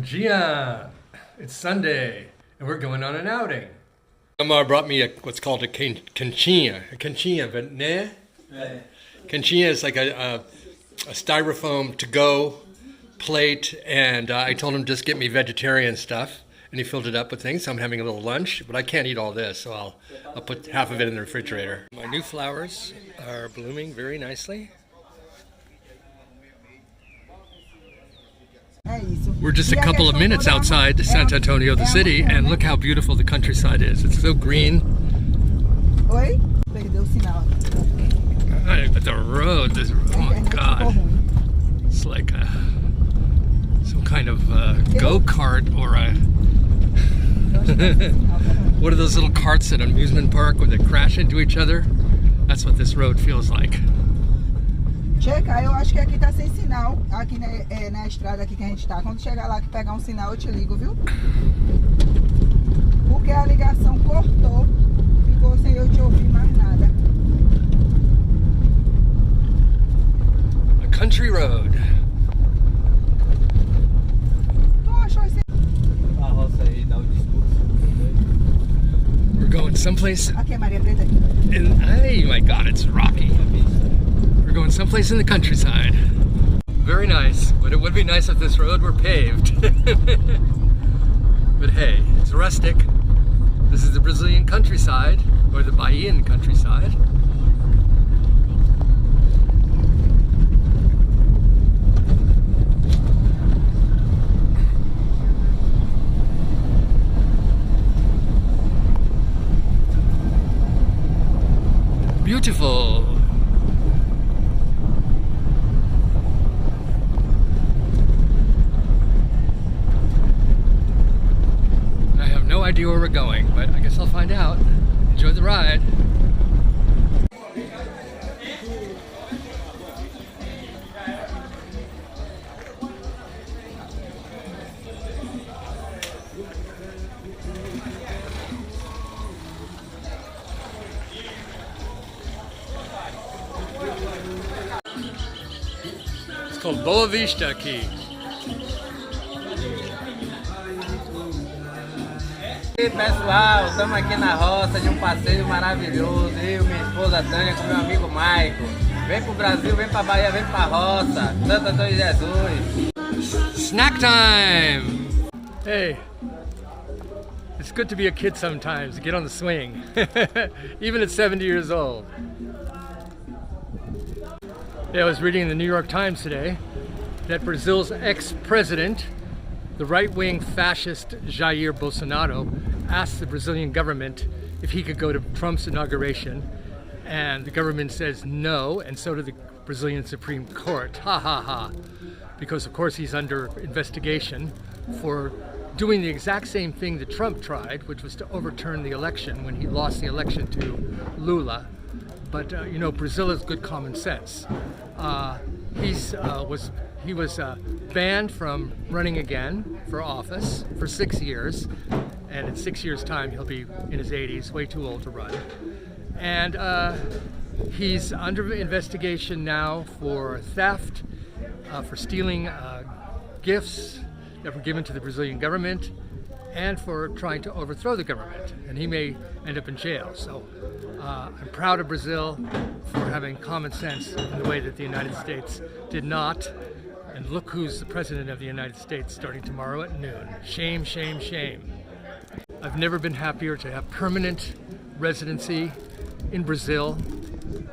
Gia! It's Sunday, and we're going on an outing. Omar brought me what's called a canchilla. A canchilla, but ne? Canchilla is like a styrofoam to-go plate, and I told him just get me vegetarian stuff, and he filled it up with things. So I'm having a little lunch, but I can't eat all this, so I'll put half of it in the refrigerator. My new flowers are blooming very nicely. We're just a couple of minutes outside San Antonio, the city, and look how beautiful the countryside is. It's so green. Oi? Perdeu o sinal. But the road, oh my God. It's like some kind of go-kart or a... What are those little carts at an amusement park where they crash into each other? That's what this road feels like. Checa, eu acho que aqui tá sem sinal. Aqui na estrada aqui que a gente tá. Quando chegar lá que pegar um sinal, eu te ligo, viu? Porque a ligação cortou. Ficou sem eu te ouvir mais nada. A country road. Tu achou esse... A roça aí dá o discurso. We're going someplace Aqui é Maria Preta. Oh my God, it's rocky. We're going someplace in the countryside. Very nice, but it would be nice if this road were paved. But hey, it's rustic. This is the Brazilian countryside, or the Bahian countryside. Beautiful. I have no idea where we're going, but I guess I'll find out. Enjoy the ride. It's called Boa Vista aqui. E aí, pessoal, estamos aqui na roça de um passeio maravilhoso. Eu, minha esposa Tânia com meu amigo Maico. Vem pro Brasil, vem pra Bahia, vem pra roça. Santo Antônio de Jesus. Snack time! Hey, it's good to be a kid sometimes, to get on the swing, even at 70 years old. Yeah, I was reading in the New York Times today that Brazil's ex-president, the right-wing fascist Jair Bolsonaro, asked the Brazilian government if he could go to Trump's inauguration, and the government says no, and so did the Brazilian Supreme Court. Ha ha ha. Because of course he's under investigation for doing the exact same thing that Trump tried, which was to overturn the election when he lost the election to Lula. But you know, Brazil has good common sense. He was banned from running again for office for 6 years, and in 6 years' time he'll be in his 80s, way too old to run. And he's under investigation now for theft, for stealing gifts that were given to the Brazilian government, and for trying to overthrow the government, and he may end up in jail. So I'm proud of Brazil for having common sense in the way that the United States did not. And look who's the President of the United States starting tomorrow at noon. Shame, shame, shame. I've never been happier to have permanent residency in Brazil,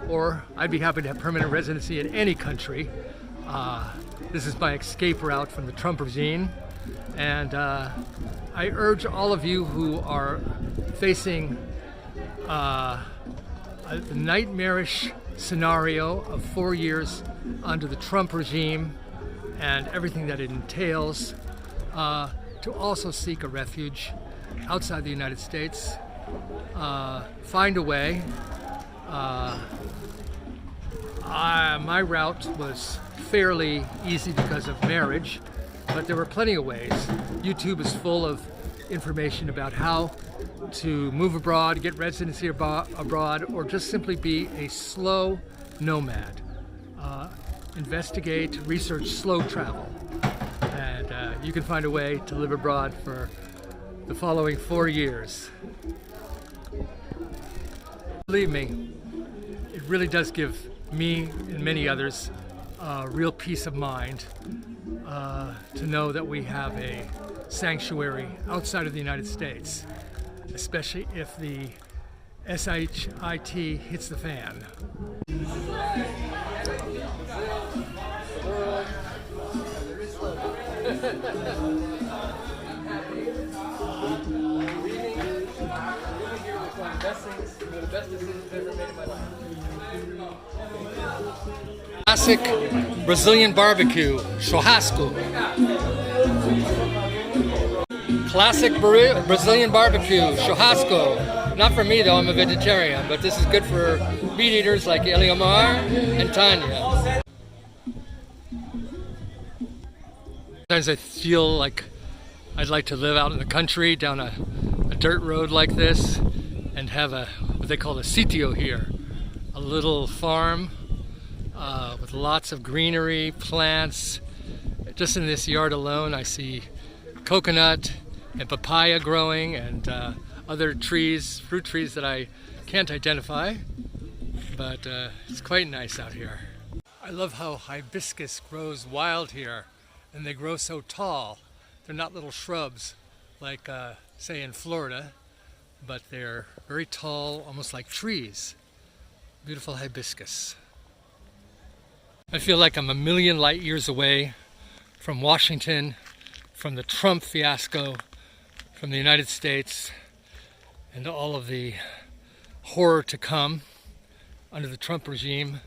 or I'd be happy to have permanent residency in any country. This is my escape route from the Trump regime, and I urge all of you who are facing a nightmarish scenario of 4 years under the Trump regime and everything that it entails, to also seek a refuge outside the United States. Find a way. My route was fairly easy because of marriage, but there were plenty of ways. YouTube is full of information about how to move abroad, get residency abroad, or just simply be a slow nomad. Investigate, research slow travel, and you can find a way to live abroad for the following 4 years. Believe me, it really does give me and many others real peace of mind to know that we have a sanctuary outside of the United States, especially if the SHIT hits the fan. Classic Brazilian barbecue, churrasco. Classic Brazilian barbecue, churrasco. Not for me though, I'm a vegetarian, but this is good for meat eaters like Eliomar and Tanya. Sometimes I feel like I'd like to live out in the country down a dirt road like this and have what they call a sitio here, a little farm with lots of greenery, plants. Just in this yard alone I see coconut and papaya growing and other trees, fruit trees that I can't identify, but it's quite nice out here. I love how hibiscus grows wild here, and they grow so tall. They're not little shrubs like say in Florida, but they're very tall, almost like trees. Beautiful hibiscus. I feel like I'm a million light years away from Washington, from the Trump fiasco, from the United States, and all of the horror to come under the Trump regime.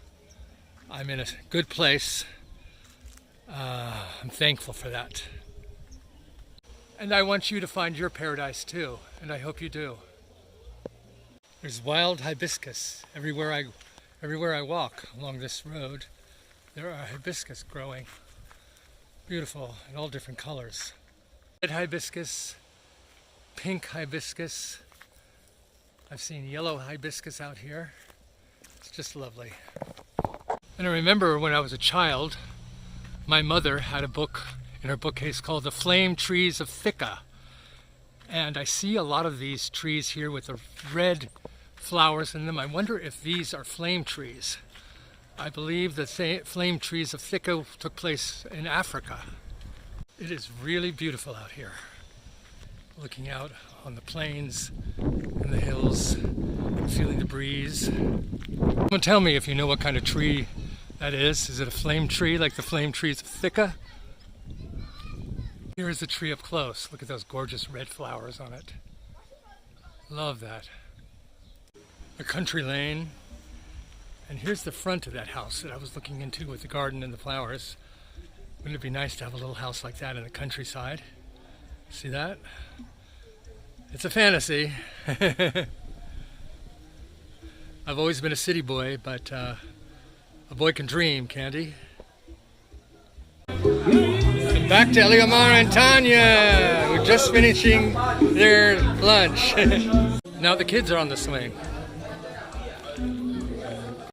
I'm in a good place. I'm thankful for that. And I want you to find your paradise too, and I hope you do. There's wild hibiscus everywhere I walk along this road. There are hibiscus growing. Beautiful, in all different colors. Red hibiscus, pink hibiscus. I've seen yellow hibiscus out here. It's just lovely. And I remember when I was a child, my mother had a book in her bookcase called The Flame Trees of Thika. And I see a lot of these trees here with the red flowers in them. I wonder if these are flame trees. I believe the flame trees of Thika took place in Africa. It is really beautiful out here. Looking out on the plains and the hills, feeling the breeze. Someone tell me if you know what kind of tree that is. Is it a flame tree like the flame trees of Thika? Here is the tree up close. Look at those gorgeous red flowers on it. Love that. A country lane. And here's the front of that house that I was looking into with the garden and the flowers. Wouldn't it be nice to have a little house like that in the countryside? See that? It's a fantasy. I've always been a city boy, but a boy can dream, can't he? And back to Eliomar and Tanya. We're just finishing their lunch. Now the kids are on the swing.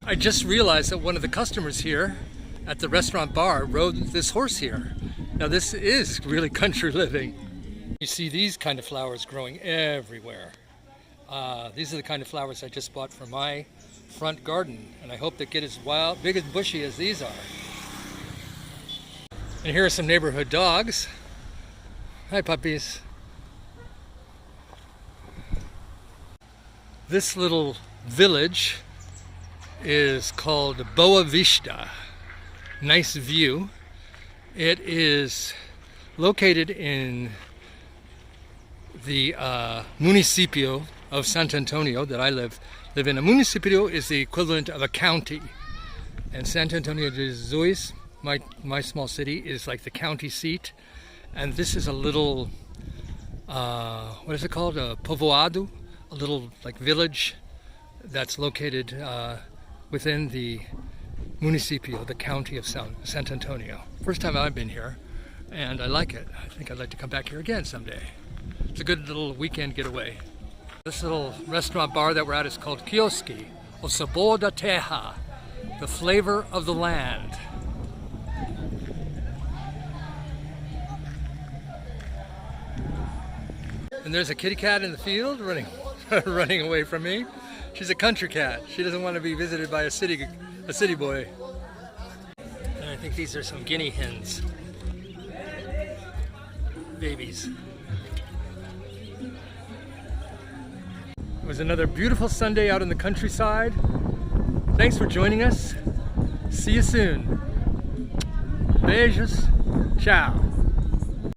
I just realized that one of the customers here at the restaurant bar rode this horse here. Now this is really country living. You see these kind of flowers growing everywhere. These are the kind of flowers I just bought for my front garden, and I hope they get as wild, big and bushy as these are. And here are some neighborhood dogs. Hi puppies. This little village is called Boa Vista. Nice view. It is located in the municipio of Santo Antonio that I live in. A municipio is the equivalent of a county, and Santo Antonio de Jesus, my small city, is like the county seat. And this is a little what is it called, a povoado, a little like village that's located within the municipio, the county of Santo Antonio. First time I've been here, and I like it. I think I'd like to come back here again someday. It's a good little weekend getaway. This little restaurant bar that we're at is called Kioski, o Sabor da Terra, the flavor of the land. And there's a kitty cat in the field running, running away from me. She's a country cat. She doesn't want to be visited by a city boy. And I think these are some guinea hens. Babies. It was another beautiful Sunday out in the countryside. Thanks for joining us. See you soon. Beijos. Ciao.